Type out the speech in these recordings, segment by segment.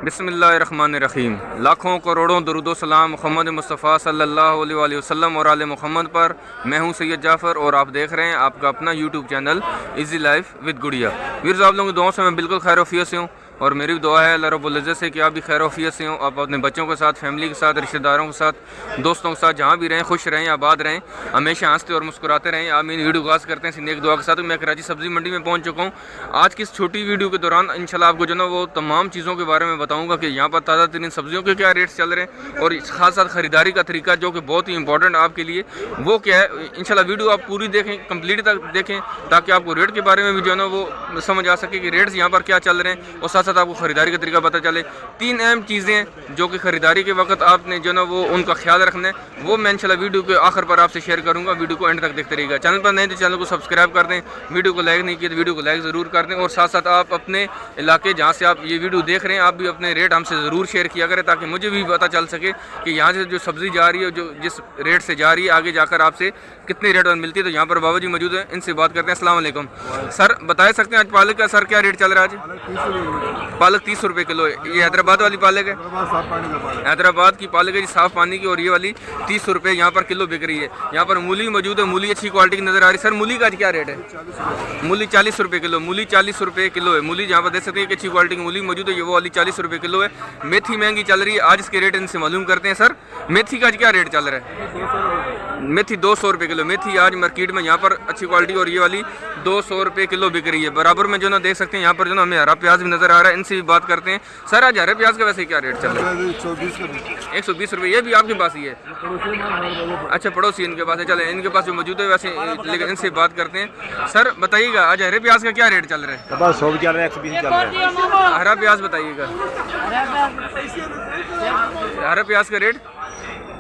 बिस्मिल्लाहिर्रहमानिर्रहीम। लाखों करोड़ों दरूद सलाम मोहम्मद मुस्तफ़ा सल्लल्लाहु अलैहि वसल्लम और आले मोहम्मद पर। मैं हूं सैयद जाफ़र और आप देख रहे हैं आपका अपना YouTube channel easy life with गुड़िया। वीर आप लोगों की दुआओं से मैं बिल्कुल खैर-ओ-आफ़ियत से हूँ और मेरी भी दुआ है अल्लाह रब्बुल इज़्ज़त से कि आप भी खैर-ओ-आफ़ियत से हों। आप अपने बच्चों के साथ, फैमिली के साथ, रिश्तेदारों के साथ, दोस्तों के साथ जहाँ भी रहें खुश रहें, आबाद रहें, हमेशा हंसते और मुस्कुराते रहें। आमीन। वीडियो का आगाज़ करते हैं नेक दुआ के साथ। मैं कराची सब्ज़ी मंडी में पहुँच चुका हूँ। आज की इस छोटी वीडियो के दौरान इंशाल्लाह आपको जो ना वो तमाम चीज़ों के बारे में बताऊँगा कि यहाँ पर ताज़ा तरीन सब्जियों के क्या रेट्स चल रहे हैं और खास साथ ख़रीदारी का तरीका जो कि बहुत ही इंपॉर्टेंट आपके लिए वो क्या है। इंशाल्लाह वीडियो आप पूरी देखें, कंप्लीट तक देखें ताकि आपको रेट के बारे में भी जो है ना वो समझ आ सके कि रेट्स यहाँ पर क्या चल रहे हैं और साथ साथ आपको ख़रीदारी का तरीका पता चले। तीन अहम चीज़ें जो कि ख़रीदारी के वक्त आपने जो ना वो उनका ख्याल रखना है वो मैं इंशाल्लाह वीडियो के आखिर पर आपसे शेयर करूँगा। वीडियो को एंड तक देखते रहिएगा। चैनल पर नहीं तो चैनल को सब्सक्राइब कर दें, वीडियो को लाइक नहीं किया तो वीडियो को लाइक ज़रूर कर दें और साथ साथ आप अपने इलाके जहाँ से आप ये वीडियो देख रहे हैं आप भी अपने रेट हमसे ज़रूर शेयर किया करें ताकि मुझे भी पता चल सके कि यहाँ से जो सब्ज़ी जा रही है, जो जिस रेट से जा रही है, आगे जाकर आपसे कितने रेट पर मिलती है। तो यहाँ पर बाबा जी मौजूद हैं, इनसे बात करते हैं। अस्सलाम वालेकुम सर, बता सकते हैं आज पालक का सर क्या रेट चल रहा है? आज पालक 30 रुपये किलो है। ये हैदराबाद वाली पालक है, हैदराबाद की पालक है जी, साफ़ पानी की, और ये वाली 30 रुपये यहाँ पर किलो बिक रही है। यहाँ पर मूली मौजूद है, मूली अच्छी क्वालिटी की नज़र आ रही है। सर मूली का आज क्या रेट है? मूली 40 रुपये किलो, मूली 40 रुपये किलो है। मूली यहाँ पर देख सकते हैं कि अच्छी क्वालिटी की मूली मौजूद है, ये वो वाली 40 रुपये किलो है। मेथी महंगी चल रही है, आज इसके रेट इनसे मालूम करते हैं। सर मेथी का आज क्या रेट चल रहा है? मेथी 200 रुपये किलो मेथी आज मार्केट में यहाँ पर अच्छी क्वालिटी, और ये वाली 200 रुपये किलो बिक रही है। बराबर में जो ना देख सकते हैं यहाँ पर जो ना हमें हरा प्याज भी नज़र आ रहा है, इनसे भी बात करते हैं। सर आज हरे प्याज का वैसे क्या रेट चल रहा है? 120 रुपये। ये भी आपके पास ही है? अच्छा, पड़ोसी इनके पास है। चले इनके पास जो मौजूद है वैसे, लेकिन इनसे बात करते हैं। सर बताइएगा आज हरे प्याज का क्या रेट चल रहा है? बस 100 चल रहा है, 120 चल रहा है। हरा प्याज बताइएगा, हरा प्याज का रेट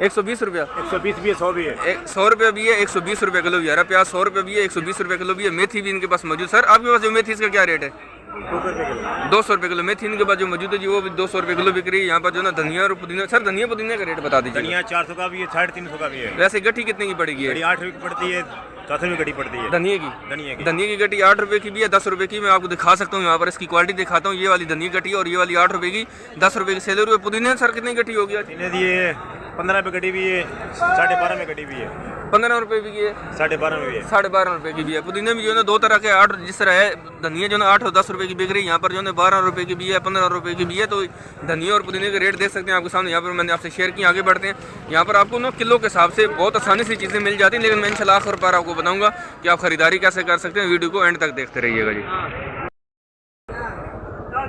120 रुपया। 120 भी है, 100 भी है, 100 रुपये भी है, 120 रुपये किलो भी। हरा प्याज 100 रुपये भी है, 120 रुपये किलो भी है। मेथी भी इनके पास मौजूद। सर आपके पास जो मेथी इसका क्या रेट है? 200 रुपये किलो मेथी इनके पास जो मौजूद है जी, वो भी 200 रुपये किलो बिक रही है। यहाँ पर जो ना धनिया और पुदीना, सर धनिया पुदीना का रेट बता दीजिए। धनिया 400 का भी है, 350 का भी है। वैसे गट्ठी कितने की पड़ेगी? 8 रुपये की पड़ती है, 400 रुपये गड्डी पड़ती है धनिया की। धनिया की गट्ठी 8 रुपये की भी है, 10 रुपये की। मैं आपको दिखा सकता हूँ, यहाँ पर इसकी क्वालिटी दिखाता हूँ। ये वाली धनिया गट्ठी और ये वाली 8 रुपये की, 10 रुपये की सेल हुई। पुदीना सर कितनी गट्ठी होगी? 15 रुपये गड्डी भी है, 12.5 में गड्डी भी है, 15 रुपये भी है, 12.5 में भी है, 12.5 रुपये की भी है। पुदीना भी जो है ना दो तरह के 8, जिस तरह है धनिया जो ना 8 और 10 रुपये की बिक रही है, यहाँ पर जो है 12 रुपये की भी है, 15 रुपये की भी है। तो धनिया और पुदीने के रेट देख सकते हैं आपके सामने, यहाँ पर मैंने आपसे शेयर किया। आगे बढ़ते हैं। यहाँ पर आपको ना किलो के हिसाब से बहुत आसानी से चीज़ें मिल जाती हैं, लेकिन मैं इंशाल्लाह आखिर पर आपको बताऊँगा कि आप खरीदारी कैसे कर सकते हैं। वीडियो को एंड तक देखते रहिएगा जी।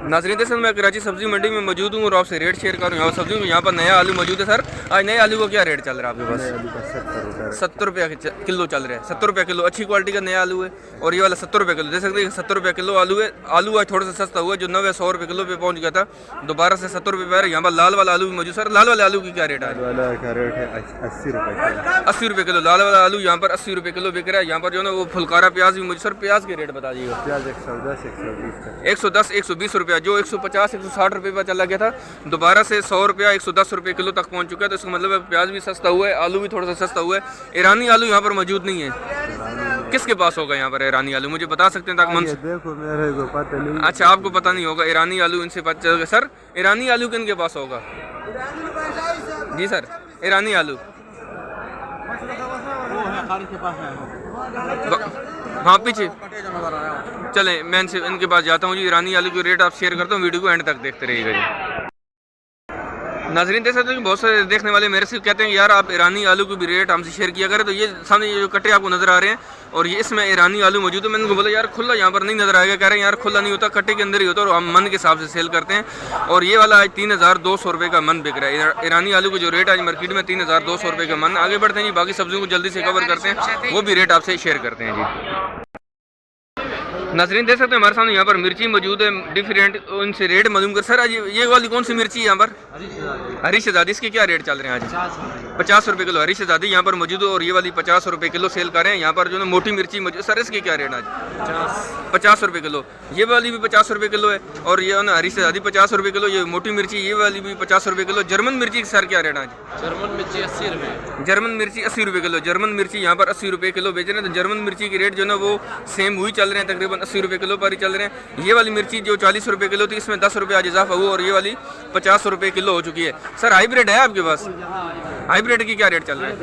नाज़रीन दरअसल मैं कराची सब्जी मंडी में मौजूद हूँ और आपसे रेट शेयर करूँ यहाँ सब्जियों को। यहाँ पर नया आलू मौजूद है। सर आज नए आलू का क्या रेट चल रहा है आपके पास? 70 रुपये किलो चल रहा है। 70 रुपये किलो अच्छी क्वालिटी का नया आलू है, और ये वाला 70 रुपये किलो। देख सकते हैं 70 रुपये किलो आलू है। आलू आज थोड़ा सा सस्ता हुआ है, जो 90-100 रुपये किलो पे पहुँच गया था, दोबारा से 70 रुपये पे। यहाँ पर लाल वाला आलू भी मौजूद। सर लाल वाले आलू की क्या रेट है? 80 रुपये किलो लाल वाला आलू यहाँ पर 80 रुपये किलो बिक रहा है। यहाँ पर जो है ना वो फुलकारा प्याज भी मौजूद। सर प्याज के रेट बता दीजिएगा। 110 120 रुपया, जो 150 160 रुपये पर चला गया था, दोबारा से 100 रुपया 110 रुपये किलो तक पहुंच चुका है। तो इसका मतलब है प्याज भी सस्ता हुआ है, आलू भी थोड़ा सा सस्ता हुआ है। ईरानी आलू यहाँ पर मौजूद नहीं है। किसके पास होगा यहाँ पर ईरानी आलू? मुझे बता सकते हैं ताकि देखो मेरे को पता नहीं। अच्छा आपको पता नहीं होगा ईरानी आलू, इनसे पता चलेगा। सर ईरानी आलू किन के पास होगा? जी सर ईरानी आलू हाँ पीछे चलें, मैं इनके पास जाता हूँ जी। ईरानी आलू के रेट आप शेयर करता हूँ, वीडियो को एंड तक देखते रहिएगा जी। नाज़रीन देख सकते हैं कि बहुत सारे देखने वाले मेरे से कहते हैं यार आप ईरानी आलू के भी रेट हमसे शेयर किया करें। तो ये सामने ये जो कट्टे आपको नज़र आ रहे हैं और ये इसमें ईरानी आलू मौजूद है। मैंने उनको बोला यार खुला यहाँ पर नहीं नज़र आएगा। कह रहे हैं यार खुला नहीं होता, कट्टे के अंदर ही होता है और हम मन के हिसाब से सेल करते हैं। और ये वाला आज 3200 रुपये का मन बिक रहा है। ईरानी आलू के जो रेट आज मार्केट में 3200 रुपये का मन। आगे बढ़ते हैं जी, बाकी सब्जियों को जल्दी से कवर करते हैं, वो भी रेट आपसे शेयर करते हैं जी। नाज़रीन देख सकते हैं हमारे सामने यहाँ पर मिर्ची मौजूद है डिफरेंट, उनसे रेट मालूम कर। सर आज ये वाली कौन सी मिर्ची है यहाँ पर? हरी शहजादी। इसके क्या रेट चल रहे हैं आज? 50 रुपये किलो हरी शहजादी यहाँ पर मौजूद है और ये वाली 50 रुपये किलो सेल कर रहे हैं। यहाँ पर जो है मोटी मिर्ची मौजूद। सर इसकी क्या रेट आज? 50 रुपये किलो। ये वाली भी 50 रुपये किलो है और ये ना हरी शहजादी 50 रुपये किलो। ये मोटी मिर्ची ये वाली भी 50 रुपये किलो। जर्मन मिर्ची सर क्या रेट आज? जर्मन मिर्ची 80 रुपये। जर्मन मिर्ची 80 रुपये किलो। जर्मन मिर्ची यहाँ पर 80 रुपये किलो बेच रहे हैं। तो जर्मन मिर्ची के रेट जो है ना वो सेम हुई चल रहे हैं, तकरीबन 80 रुपये किलो पर ही चल रहे हैं। ये वाली मिर्ची जो 40 रुपये किलो थी इसमें 10 रुपये आज इजाफा हुआ और ये वाली 50 रुपये किलो हो चुकी है। सर हाइब्रिड है आपके पास? हाइब्रिड की क्या रेट चल रहा है?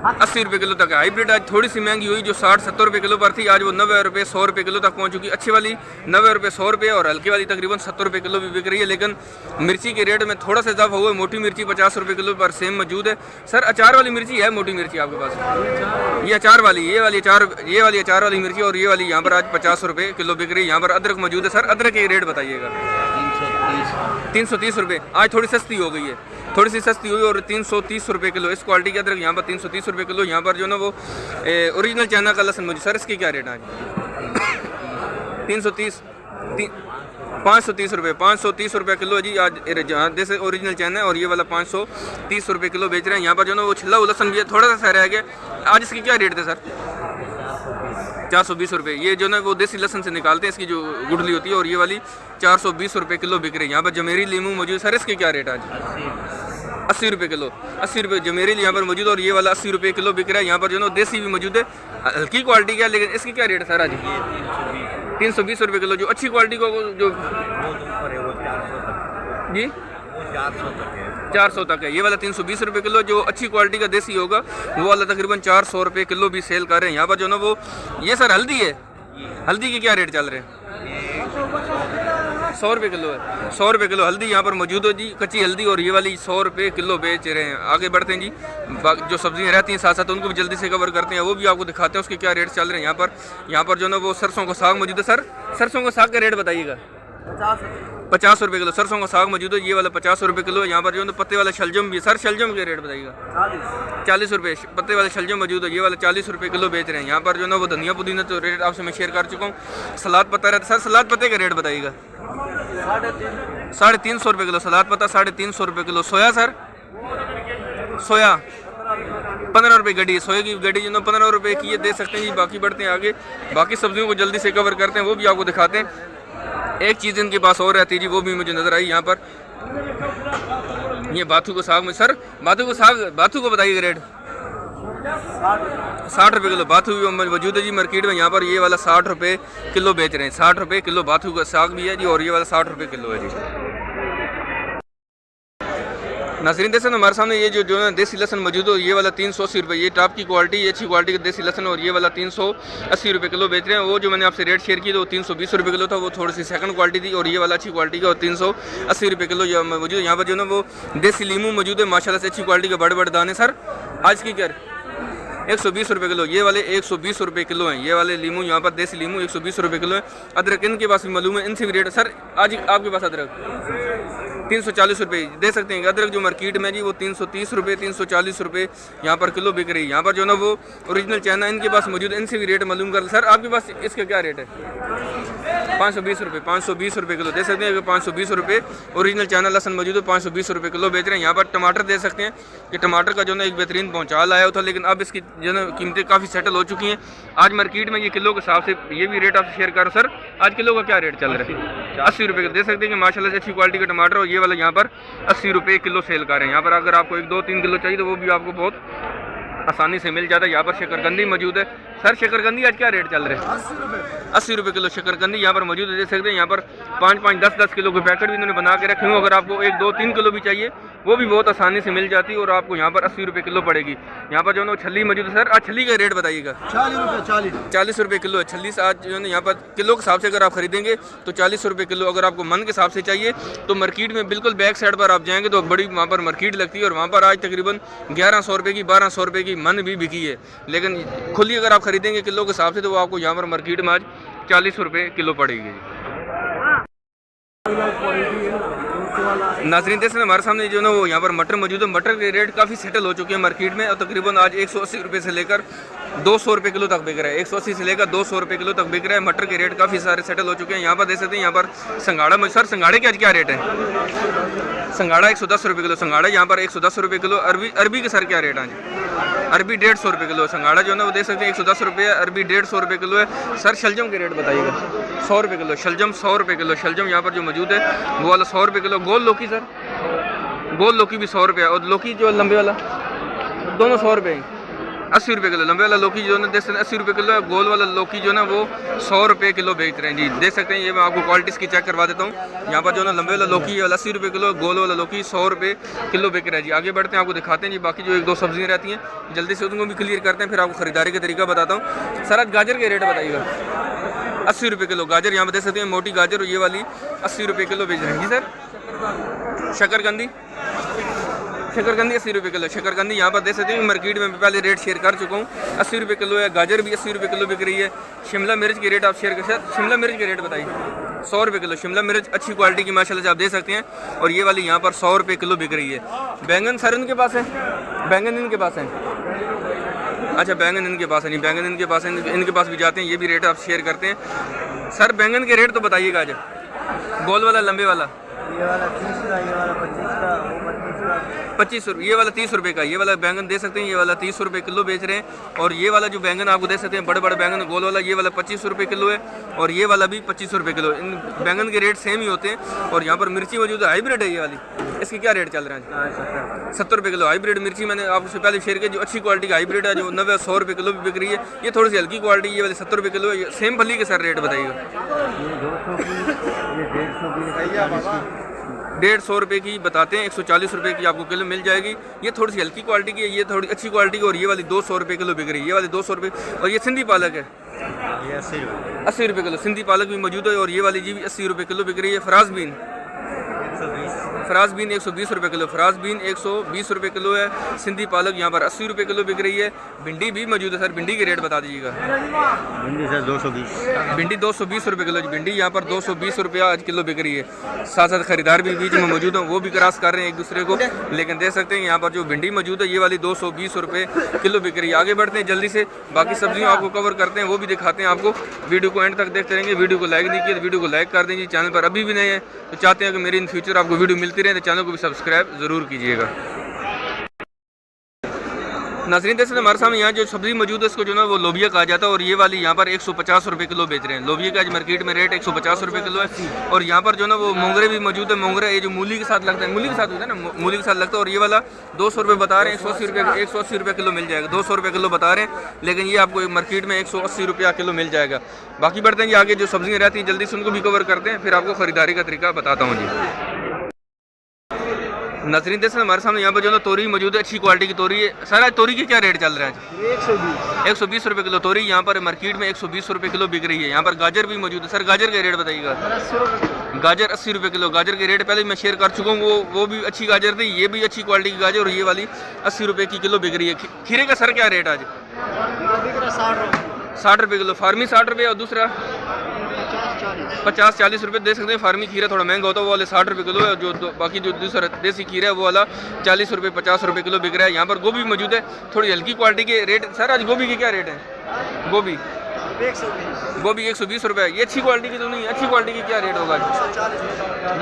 80 रुपये किलो तक है। हाइब्रिड आज थोड़ी सी महंगी हुई, जो 60-70 रुपये किलो पर थी आज वो 90 रुपये 100 रुपये किलो तक पहुंच चुकी। अच्छी वाली 90 रुपये 100 रुपये और हल्की वाली तकरीबन 70 रुपये किलो भी बिक रही है। लेकिन मिर्ची के रेट में थोड़ा सा इजाफा हुआ है। मोटी मिर्ची 50 रुपये किलो पर सेम मौजूद है। सर अचार वाली मिर्ची है? मोटी मिर्ची आपके पास? ये अचार वाली, ये वाली अचार वाली मिर्ची और ये वाली यहाँ पर आज 50 रुपये किलो बिक रही है। यहाँ पर अदरक मौजूद है। सर अदरक के रेट बताइएगा। 330 रुपये। आज थोड़ी सस्ती हो गई है, थोड़ी सी सस्ती हुई और 330 रुपये किलो। इस क्वालिटी के अदरक यहाँ पर 330 रुपये किलो। यहाँ पर जो ना वो ओरिजिनल चाइना का लहसुन मुझे। सर इसकी क्या रेट है आज? 530 रुपये। 530 रुपये किलो जी आज जैसे ओरिजिनल चाइना है और ये वाला 530 रुपये किलो बेच रहे हैं। यहाँ पर जो ना वो छिल्ला लहसुन भी है, थोड़ा सा रह गया। आज इसकी क्या रेट थे सर? 420 रुपये। ये जो ना वो देसी लहसुन से निकालते हैं, इसकी जो गुठली होती है और ये वाली 420 रुपये किलो बिक रही है। यहाँ पर जमेरी लीमू मौजूद। सर इसके क्या रेट आज? 80 रुपये किलो। 80 रुपये जमेरी यहाँ पर मौजूद और ये वाला 80 रुपये किलो बिक रहा है। यहाँ पर जो ना देसी भी मौजूद है, हल्की क्वालिटी का। लेकिन इसकी क्या रेट है सर आज? 320 रुपये किलो। जो अच्छी क्वालिटी को जो जी 400 तक है। ये वाला 320 रुपये किलो। जो अच्छी क्वालिटी का देसी होगा वो वाला तकरीबन 400 रुपये किलो भी सेल कर रहे हैं। यहाँ पर जो ना वो ये सर हल्दी है। हल्दी के क्या रेट चल रहे हैं? 100 रुपये किलो है। 100 रुपये किलो हल्दी यहाँ पर मौजूद है जी, कच्ची हल्दी। और ये वाली 100 रुपये किलो बेच रहे हैं। आगे बढ़ते हैं जी, जो सब्जियाँ रहती हैं साथ साथ उनको भी जल्दी से कवर करते हैं, वो भी आपको दिखाते हैं उसके क्या रेट चल रहे हैं। यहाँ पर जो ना वो सरसों का साग मौजूद है। सर सरसों का साग का रेट बताइएगा। 50 रुपये किलो सरसों का साग मौजूद है। ये वाला 50 रुपये किलो। यहाँ पर जो है पत्ते वाला शलजम भी। सर शलजम के रेट बताइएगा। 40 रुपये पत्ते वाला शलजम मौजूद है। ये वाला 40 रुपये किलो बेच रहे हैं। यहाँ पर जो ना वो धनिया पुदीना तो रेट आपसे मैं शेयर कर चुका हूँ। सलाद पत्ता रहता है। सर सलाद पत्ते का रेट बताइएगा। 350 रुपये किलो सलाद पत्ता। 350 रुपये किलो। सोया सर? सोया 15 रुपये गड्डी। सोए की गड्डी जो ना 15 रुपये की ये दे सकते हैं जी। बाकी बढ़ते हैं आगे, बाकी सब्जियों को जल्दी से कवर करते हैं, वो भी आपको दिखाते हैं। एक चीज़ इनके पास और रहती है जी, वो भी मुझे नज़र आई यहाँ पर। ये बाथू का साग में। सर बाथू को बताइए रेट। 60 रुपये किलो बाथू मौजूद है जी मार्केट में। यहाँ पर ये वाला 60 रुपये किलो बेच रहे हैं। 60 रुपये किलो बाथू का साग भी है जी और ये वाला 60 रुपये किलो है जी। नाज़रीन देखें हमारे सामने ये जो है देसी लहसुन मौजूद है। ये वाला 380 रुपये। ये टॉप की क्वालिटी, ये अच्छी क्वालिटी का देसी लहसुन। और ये वाला 380 रुपये किलो बेच रहे हैं। वो जो मैंने आपसे रेट शेयर की तो 320 रुपये किलो था, वो थोड़ी सी सेकंड क्वालिटी थी। और ये वाला अच्छी क्वालिटी का और 380 रुपये किलो मौजूद है। यहाँ पर जो ना वो देसी लीमू मौजूद है माशाल्लाह से अच्छी क्वालिटी के बड़े बड़े दाने। सर आज की क्या 120 रुपये किलो। ये वाले 120 रुपये किलो हैं। ये वाले लीमू यहाँ पर देसी लीमू 120 रुपये किलो है। अदरक इनके पास भी मालूम है, इनसे भी रेट। सर आज आपके पास अदरक 340 रुपये दे सकते हैं। अदरक जो मार्केट में जी वो 330 रुपये 340 रुपये यहाँ पर किलो बिक रही है। यहाँ पर जो ना वो ओरिजिनल चाइना इनके पास मौजूद है, इनसे भी रेट मालूम कर। सर आपके पास इसका क्या रेट है? 520 रुपये। 520 रुपये किलो दे सकते हैं। 520 रुपये ओरिजिनल चाइना लहसुन मौजूद है। 520 रुपये किलो बेच रहे हैं। यहाँ पर टमाटर दे सकते हैं कि टमाटर का जो ना एक बेहतरीन पहुँचाल आया था, लेकिन अब इसकी जो ना कीमतें काफ़ी सेटल हो चुकी हैं। आज मार्केट में ये किलो के हिसाब से ये भी रेट आपसे शेयर करो। सर आज किलो का क्या रेट चल रहा है? 80 रुपये दे सकते हैं कि माशाल्लाह से अच्छी क्वालिटी का टमाटर। और ये वाला यहाँ पर 80 रुपये किलो सेल कर रहे हैं। यहाँ पर अगर आपको 1-2-3 किलो चाहिए तो वो भी आपको बहुत आसानी से मिल जाता है। यहाँ पर शकरकंदी मौजूद है। सर शकरकंदी आज क्या रेट चल रहे हैं? 80 रुपये किलो शकरकंदी यहाँ पर मौजूद है। देख सकते हैं यहाँ पर 5-5, 10-10 किलो के पैकेट भी इन्होंने बना के रखे हुए। अगर आपको 1-2-3 किलो भी चाहिए वो भी बहुत आसानी से मिल जाती है और आपको यहाँ पर 80 रुपये किलो पड़ेगी। यहाँ पर जो है छल्ली मौजूद है। सर आज छल्ली का रेट बताइएगा। 40 रुपये किलो है छल्ली। आज जो है यहाँ पर किलो के हिसाब से अगर आप खरीदेंगे तो 40 रुपये किलो। अगर आपको मन के हिसाब से चाहिए तो मार्केट में बिल्कुल बैक साइड पर आप जाएंगे तो बड़ी वहाँ पर मार्केट लगती है और वहाँ पर आज तकरीबन 1100 रुपये की 1200 रुपये की मन भी बिकी है। लेकिन खुली अगर आप खरीदेंगे किलो के हिसाब से तो वो आपको यहाँ पर मार्केट में आज 40 रुपये किलो पड़ेगी। नाज़रीन देखें हमारे सामने जो ना वो यहाँ पर मटर मौजूद है। मटर के रेट काफ़ी सेटल हो चुके हैं मार्केट में और तकरीबन आज 180 रुपये से लेकर 200 रुपये किलो तक बिक रहा है, 180 से लेकर 200 रुपये किलो तक बिक रहा है। मटर के रेट काफ़ी सारे सेटल हो चुके हैं। यहाँ पर देख सकते हैं, यहाँ पर संगाड़ा, सर संगाड़े के आज क्या रेट है? संगाड़ा 110 रुपये किलो, संगाड़ा यहाँ पर 110 रुपये किलो। अरबी के सर क्या रेट है? अरबी 150 रुपये किलो। संगाड़ा जो है ना वो देख सकते हैं 110 रुपये है, अरबी 150 रुपये किलो है। सर शलजम के रेट बताइएगा। 100 रुपये किलो शलजम, 100 रुपये किलो शलजम यहाँ पर जो मौजूद है वो वाला 100 रुपये किलो। गोल लौकी सर, गोल लौकी भी 100 रुपये, और लौकी जो लंबे वाला दोनों 100 रुपये, 80 रुपये किलो। लंबे वाला लौकी जो है ना देख सकते हैं 80 रुपये किलो है। गोल वाला लौकी जो है ना वो 100 रुपये किलो बेच रहे हैं जी। देख सकते हैं, ये मैं आपको क्वालिटीज़ की चेक करवा देता हूँ। यहाँ पर जो है ना लंबे वाला लौकी वाला 80 रुपये किलो, गोल वाला लौकी 100 रुपये किलो बिक रहा है जी। आगे बढ़ते हैं, आपको दिखाते हैं जी बाकी जो 1-2 सब्जियाँ रहती हैं, जल्दी से उनको भी क्लियर करते हैं, फिर आपको खरीदारी का तरीका बताता हूँ। सर आज गाजर के रेट बताइएगा। 80 रुपये किलो गाजर यहाँ पर देख सकते हैं, मोटी गाजर और ये वाली 80 रुपये किलो बेच रहे हैं जी। सर शकरकंदी, शकरकंदी 80 रुपये किलो। शकरकंदी यहाँ पर देख सकते हैं मार्केट में पहले रेट शेयर कर चुका हूँ, 80 रुपये किलो है। गाजर भी 80 रुपये किलो बिक रही है। शिमला मिर्च के रेट आप शेयर कर सकते, शिमला मिर्च के रेट बताइए। 100 रुपये किलो शिमला मिर्च, अच्छी क्वालिटी की माशाल्लाह से आप दे सकते हैं, और ये वाली यहाँ पर 100 रुपये किलो बिक रही है। बैंगन सर इनके पास है, बैंगन इनके पास है, अच्छा बैंगन इनके पास है नहीं, बैंगन इनके पास है, इनके पास भी जाते हैं, ये भी रेट आप शेयर करते हैं। सर बैंगन के रेट तो बताइएगा आज। गोल वाला लंबे वाला ये वाला 30 का, ये वाला 25 का, वो 25 का, 25 रुपये, ये वाला 30 रुपये का। ये वाला बैंगन दे सकते हैं, ये वाला 30 रुपये किलो बेच रहे हैं। और ये वाला जो बैंगन आपको दे सकते हैं, बड़े बड़े बैंगन गोल वाला, ये वाला 25 रुपये किलो है, और ये वाला भी 25 रुपये किलो। इन बैंगन के रेट सेम ही होते हैं। और यहाँ पर मिर्ची मौजूद है, हाइब्रिड है ये वाली, इसके क्या रेट चल रहे हैं? 70 रुपये किलो हाइब्रिड मिर्ची मैंने आपसे पहले शेयर किया, जो अच्छी क्वालिटी का हाइब्रिड है, जो 90-100 रुपये किलो भी बिक रही है। ये थोड़ी सी हल्की क्वालिटी, ये वाली 70 रुपये किलो है। सेम फली के सर रेट बताइएगा। ये 200 की, ये 150 की, 150 रुपये की बताते हैं, 140 रुपये की आपको किलो मिल जाएगी। ये थोड़ी सी हल्की क्वालिटी की है, ये थोड़ी अच्छी क्वालिटी की, और ये वाली 200 रुपये किलो बिक रही है। ये वाली 200 रुपये, और ये सिंधी पालक है, ये 80 रुपये, 80 रुपये किलो। सिंधी पालक भी मौजूद है, और ये वाली जी भी 80 रुपये किलो बिक रही है। फ्राज बीन, 120, फ्राज बीन 120 रुपये किलो, फ्राज बीन 120 रुपये किलो है। सिंधी पालक यहाँ पर 80 रुपये किलो बिक रही है। भिंडी भी मौजूद है सर, भिंडी के रेट बता दीजिएगा। भिंडी सर 220, भिंडी 220 रुपये किलो, भिंडी यहाँ पर 220 रुपया आज किलो बिक रही है। साथ साथ खरीदार भी बीच में मौजूद हैं, वो भी क्रॉस कर रहे हैं एक दूसरे को, लेकिन देख सकते हैं यहाँ पर जो भिंडी मौजूद है, ये वाली 220 रुपये किलो बिक रही है। आगे बढ़ते हैं जल्दी से, बाकी सब्जियों आपको कवर करते हैं, वो भी दिखाते हैं आपको। वीडियो को एंड तक देखते रहेंगे। वीडियो को लाइक नहीं किया तो वीडियो को लाइक कर दीजिए। चैनल पर अभी भी नए हैं तो चाहते हैं कि मेरी इन फ्यूचर आपको वीडियो मिलती रहे, तो चैनल को भी सब्सक्राइब ज़रूर कीजिएगा। नाज़रीन देख सकते हैं हमारे सामने यहाँ जो सब्ज़ी मौजूद है, इसको जो ना वो लोबिया कहा जाता है, और ये वाली यहाँ पर 150 रुपये किलो बेच रहे हैं। लोबिया का आज मार्केट में रेट 150 रुपये किलो है। और यहाँ पर जो ना वो मोंगरे भी मौजूद है। मोंगरे ये जो मूली के साथ लगता है, मूली के साथ होता है ना, मूली के साथ लगता है। और ये वाला 200 रुपये बता रहे हैं, 180 रुपये किलो मिल जाएगा। 200 रुपये किलो बता रहे हैं, लेकिन ये आपको मार्केट में 180 रुपया किलो मिल जाएगा। बाकी बढ़ते हैं जी आगे, जो सब्जियाँ रहती हैं जल्दी से उनको भी कवर करते हैं, फिर आपको खरीदारी का तरीका बताता हूँ जी। नाज़रीन देख सकते हैं हमारे सामने यहाँ पर जो ना तोरी मौजूद है, अच्छी क्वालिटी की तोरी है। सर आज तोरी के क्या रेट चल रहा है? 120 रुपये किलो तोरी यहाँ पर मार्केट में 120 रुपये किलो बिक रही है। यहाँ पर गाजर भी मौजूद है। सर गाजर के रेट बताइएगा। गाजर 80 रुपये किलो। गाजर के रेट पहले मैं शेयर कर चुका हूँ, वो भी अच्छी गाजर थी, ये भी अच्छी क्वालिटी की गाजर, और ये वाली 80 रुपये की किलो बिक रही है। खीरे का सर क्या रेट आज? 60 रुपये किलो। फार्मी 60 रुपये, और दूसरा 50-40 रुपये दे सकते हैं। फार्मी खीरा थोड़ा महंगा होता है, वो वाले 60 रुपये किलो है। जो बाकी जो दूसरा देसी खीरा है वो वाला 40 रुपये 50 रुपये किलो बिक रहा है। यहाँ पर गोभी मौजूद है, थोड़ी हल्की क्वालिटी के रेट। सर आज गोभी के क्या रेट है? गोभी 120 रुपये। ये अच्छी क्वालिटी की तो नहीं, अच्छी क्वालिटी की क्या रेट होगा?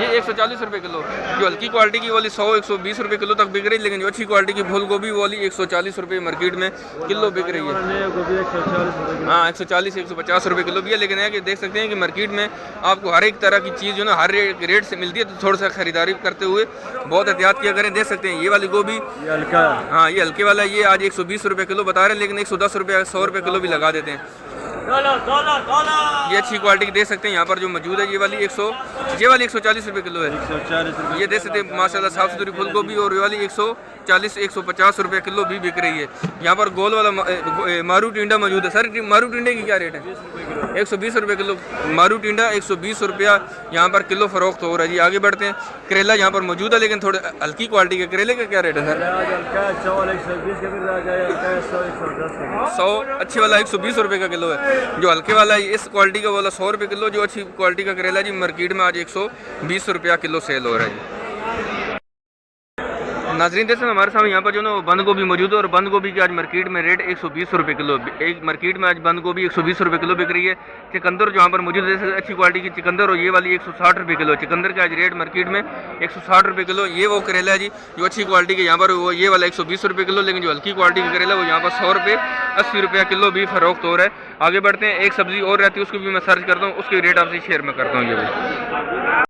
ये 140 रुपये किलो। जो हल्की क्वालिटी की वाली 100-120 रुपये किलो तक बिक रही है, लेकिन जो अच्छी क्वालिटी की फूल गोभी वाली 140 रुपये मार्केट में किलो बिक रही है। हाँ 140-150 रुपये किलो भी है, लेकिन है कि देख सकते हैं कि मार्केट में आपको हर एक तरह की चीज़ जो ना हर रेट से मिलती है, तो थोड़ा सा खरीदारी करते हुए बहुत एहतियात किया करें। देख सकते हैं ये वाली गोभी, हाँ ये हल्के वाला, ये आज 120 रुपये किलो बता रहे हैं, लेकिन 110 रुपये 100 रुपये किलो भी लगा देते हैं। ये अच्छी क्वालिटी की देख सकते हैं यहाँ पर जो मौजूद है। ये वाली 140 रुपये किलो है। 140 रुपये। ये देख सकते हैं माशाल्लाह साफ़ सुथरी फूल गोभी, और ये वाली 140-150 रुपये किलो भी बिक रही है। यहाँ पर गोल वाला मारू टिंडा मौजूद है। सर मारू टिंडे की क्या रेट है? 120 रुपये किलो। मारू टिंडा 120 रुपया यहाँ पर किलो फ़रोख्त हो रहा है जी। आगे बढ़ते हैं। करेला यहाँ पर मौजूद है, लेकिन थोड़े हल्की क्वालिटी के। करेले का क्या रेट है सर? 100 अच्छे वाला 120 रुपये का किलो है। जो हल्के वाला है इस क्वालिटी का वाला 100 रुपये किलो। जो अच्छी क्वालिटी का करेला जी मार्केट में आज 120 रुपया किलो सेल हो रहा है जी। नाजरीन जैसे हमारे सामने यहाँ पर जो ना वो बंद गोभी मौजूद है और बंद गोभी की आज मार्केट में रेट 120 रुपये किलो, एक मार्केट में आज बंद गोभी 120 रुपये किलो बिक रही है। चिकंदर जो यहाँ पर मौजूद है जैसे अच्छी क्वालिटी की चिकंदर और ये वाली 160 रुपये किलो, चिकंदर का आज रेट मार्केट में 160 रुपये किलो। ये वो करेला है जी जो अच्छी क्वालिटी के यहाँ पर वो ये वाला 120 रुपये किलो, लेकिन जो हल्की क्वालिटी का करेला वो यहाँ पर 100 रुपये 80 रुपये किलो भी फरोख्त हो रहा है। आगे बढ़ते हैं, एक सब्जी और रहती है उसको भी मैं सर्च करता हूँ, उसके रेट आपसे शेयर में करता हूँ। ये भी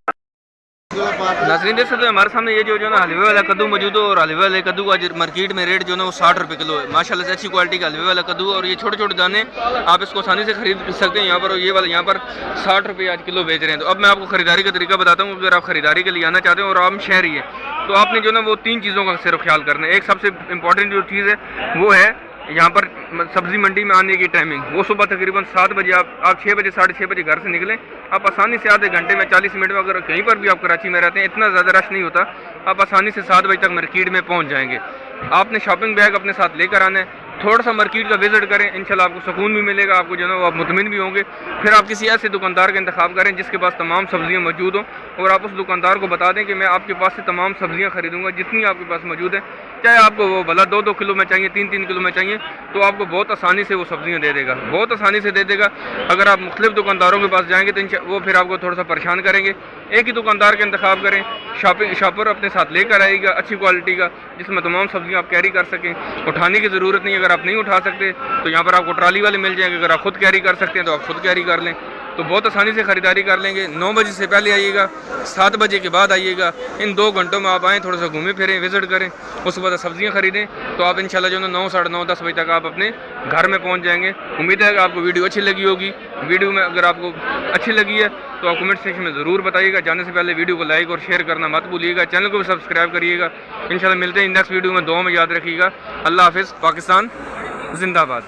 नाज़रीन देख सकते हैं हमारे सामने ये जो ना हलवे वाला कद्दू मौजूद है और हलवे वाले कद्दू का मार्केट में रेट जो ना वो 60 रुपये किलो है। माशाल्लाह से अच्छी क्वालिटी का हलवे वाला कद्दू और ये छोटे छोटे दाने आप इसको आसानी से खरीद सकते हैं यहाँ पर। और ये वाला यहाँ पर 60 रुपये आज किलो बेच रहे हैं। तो अब मैं आपको खरीदारी का तरीका बताता हूँ। अगर आप खरीदारी के लिए आना चाहते हैं और आप शहरी है तो आपने जो ना वो 3 चीज़ों का सिर्फ ख्याल करना है। एक सबसे इंपॉर्टेंट जो चीज़ है वो है यहाँ पर सब्ज़ी मंडी में आने की टाइमिंग। वो सुबह तकरीबन 7 बजे आप 6 बजे 6:30 बजे घर से निकलें, आप आसानी से आधे घंटे में 40 मिनट में, अगर कहीं पर भी आप कराची में रहते हैं इतना ज़्यादा रश नहीं होता, आप आसानी से 7 बजे तक मार्केट में पहुँच जाएंगे। आपने शॉपिंग बैग अपने साथ लेकर आना है, थोड़ा सा मार्केट का विजिट करें, इंशाल्लाह आपको सुकून भी मिलेगा, आपको जो है वो आप मुतमिन भी होंगे। फिर आप किसी ऐसे दुकानदार का इंतखाब करें जिसके पास तमाम सब्जियां मौजूद हों और आप उस दुकानदार को बता दें कि मैं आपके पास से तमाम सब्जियां खरीदूंगा जितनी आपके पास मौजूद है, चाहे आपको वो भला 2-2 किलो में चाहिए, 3-3 किलो में चाहिए, तो आपको बहुत आसानी से वो सब्जियां दे देगा, बहुत आसानी से दे देगा। अगर आप मुख्तलिफ दुकानदारों के पास जाएंगे तो वो फिर आपको थोड़ा सा परेशान करेंगे। एक ही दुकानदार का इंतखाब करें, शॉपर अपने साथ लेकर आएगा अच्छी क्वालिटी का जिसमें तमाम सब्जियां आप कैरी कर सकें। उठाने की ज़रूरत नहीं, अगर आप नहीं उठा सकते तो यहाँ पर आपको ट्राली वाले मिल जाएंगे। अगर आप खुद कैरी कर सकते हैं तो आप खुद कैरी कर लें, तो बहुत आसानी से ख़रीदारी कर लेंगे। 9 बजे से पहले आइएगा, 7 बजे के बाद आइएगा। इन 2 घंटों में आप आएँ, थोड़ा सा घूमें फिरें, विज़िट करें, उसके बाद सब्जियां खरीदें, तो आप इंशाल्लाह जो है 9, साढ़े 9, 10 बजे तक आप अपने घर में पहुंच जाएंगे। उम्मीद है कि आपको वीडियो अच्छी लगी होगी। वीडियो में अगर आपको अच्छी लगी है तो आप कमेंट सेक्शन में ज़रूर बताइएगा। जाने से पहले वीडियो को लाइक और शेयर करना मत भूलिएगा, चैनल को भी सब्सक्राइब करिएगा। इंशाल्लाह मिलते हैं नेक्स्ट वीडियो में, दुआ में याद रखिएगा। अल्लाह हाफिज़। पाकिस्तान जिंदाबाद।